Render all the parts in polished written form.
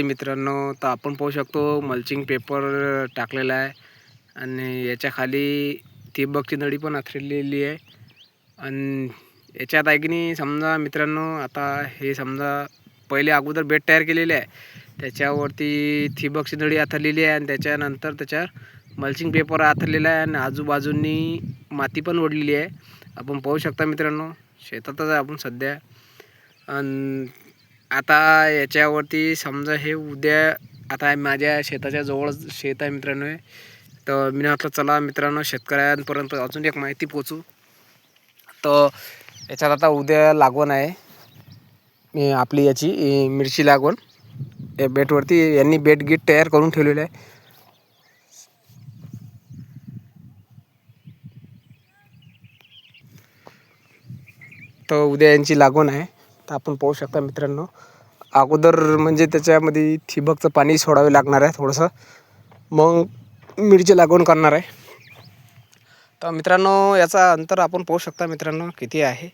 मित्रांनो, तर आपण पाहू शकतो मल्चिंग पेपर टाकलेला आहे आणि याच्या खाली ठिबकची नळी पण आथरलेली आहे. आणि याच्यात आहे की नाही समजा मित्रांनो, आता हे समजा पहिले अगोदर बेड तयार केलेले आहे, त्याच्यावरती ठिबकची नळी आथरलेली आहे आणि त्याच्यानंतर त्याच्यावर मल्चिंग पेपर आथरलेला आहे आणि आजूबाजूंनी माती पण ओढलेली आहे. आपण पाहू शकता मित्रांनो, शेतातच आहे आपण सध्या. आणि आता याच्यावरती समजा हे उद्या, आता माझ्या शेताच्या जवळच शेत आहे मित्रांनो, तर मी म्हटलं चला मित्रांनो शेतकऱ्यांपर्यंत अजून एक माहिती पोचू. तर याच्यात आता उद्या लागवण आहे आपली, याची मिरची लागवण. या बेटवरती यांनी बेट गीट तयार करून ठेवलेलं आहे. तर उद्या यांची लागवण आहे. तर आपण पाहू शकता मित्रांनो, अगोदर म्हणजे त्याच्यामध्ये ठिबकचं पाणी सोडावे लागणार आहे थोडंसं, मग मिरची लागवण करणार आहे. तर मित्रांनो याचा अंतर आपण पाहू शकता मित्रांनो किती आहे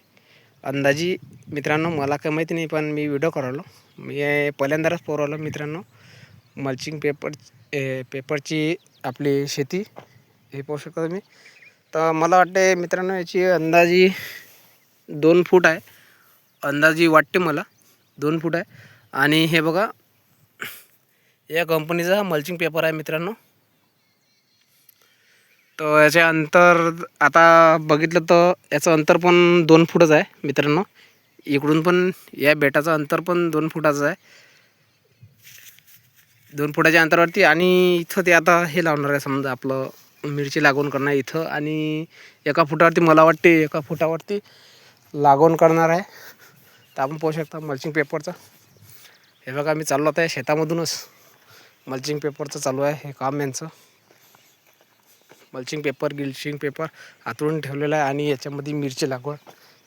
अंदाजी. मित्रांनो मला काही माहिती नाही, पण मी व्हिडिओ करालो, मी पहिल्यांदाच पोरवलं मित्रांनो मल्चिंग पेपरची आपली शेती हे पाहू शकता तुम्ही. तर मला वाटते मित्रांनो याची अंदाजी 2 फूट आहे, अंदाजी वाटते मला 2 फूट आहे. आणि हे बघा, या कंपनीचा हा मल्चिंग पेपर आहे मित्रांनो. तर याचे अंतर आता बघितलं तर याचं अंतर पण 2 फूटच आहे मित्रांनो. इकडून पण या बेटाचं अंतर पण 2 फुटाचं आहे, 2 फुटाच्या अंतरावरती. आणि इथं ते आता हे लावणार आहे, समजा आपलं मिरची लागवण करणार इथं. आणि 1 फुटावरती मला वाटते 1 फुटावरती लागवण करणार आहे. तर आपण पाहू शकता मल्चिंग पेपरचं. हे बघा, मी चाललो आहे शेतामधूनच, मल्चिंग पेपरचं चालू आहे हे काम यांचं. मल्चिंग पेपर आतरून ठेवलेला आहे आणि याच्यामध्ये मिरची लागवड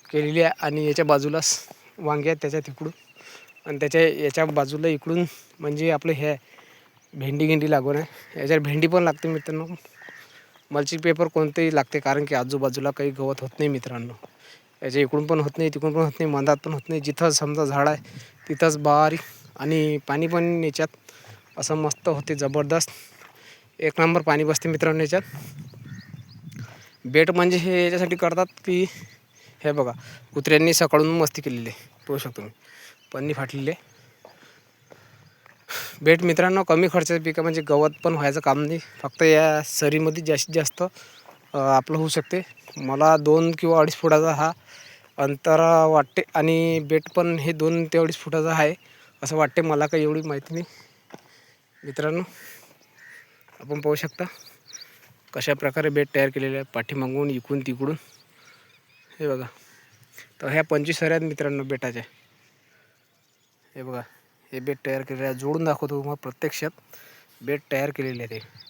केलेली आहे. आणि याच्या बाजूलाच वांगे आहेत त्याच्या तिकडून, आणि याच्या बाजूला इकडून म्हणजे आपलं हे भेंडी लागवण आहे. याच्यात भेंडी पण लागते मित्रांनो. मल्चिंग पेपर कोणतेही लागते, कारण की आजूबाजूला काही गवत होत नाही मित्रांनो. याच्या इकडून पण होत नाही, तिकडून पण होत नाही, मधात पण होत नाही. जिथं समजा झाड आहे तिथंच बारीक, आणि पाणी पण याच्यात असं मस्त होते, जबरदस्त 1 नंबर पाणी बसते मित्रांनो याच्यात. बेट म्हणजे हे याच्यासाठी करतात की हे बघा, कुत्र्यांनी सकाळून मस्ती केलेली आहे, पाहू शकतो मी, पन्नी फाटलेले. बेट मित्रांनो कमी खर्चाचं पिकं, म्हणजे गवत पण व्हायचं काम नाही, फक्त या सरीमध्ये जास्तीत जास्त आपलं होऊ शकते. मला 2 किंवा 2.5 फुटाचा हा अंतर वाटते. आणि बेट पण हे 2 ते 2.5 फुटाचं आहे असं वाटते, मला काही एवढी माहिती नाही मित्रांनो. आपण पाहू शकता कशा प्रकारे बेट तयार केलेले आहे, पाठीमागून इकडून तिकडून, हे बघा. तर ह्या 25 सऱ्या आहेत मित्रांनो बेटाच्या. हे बघा, हे बेट तयार केलेलं आहे, जोडून दाखवतो मग प्रत्यक्षात बेट तयार केलेले आहे ते.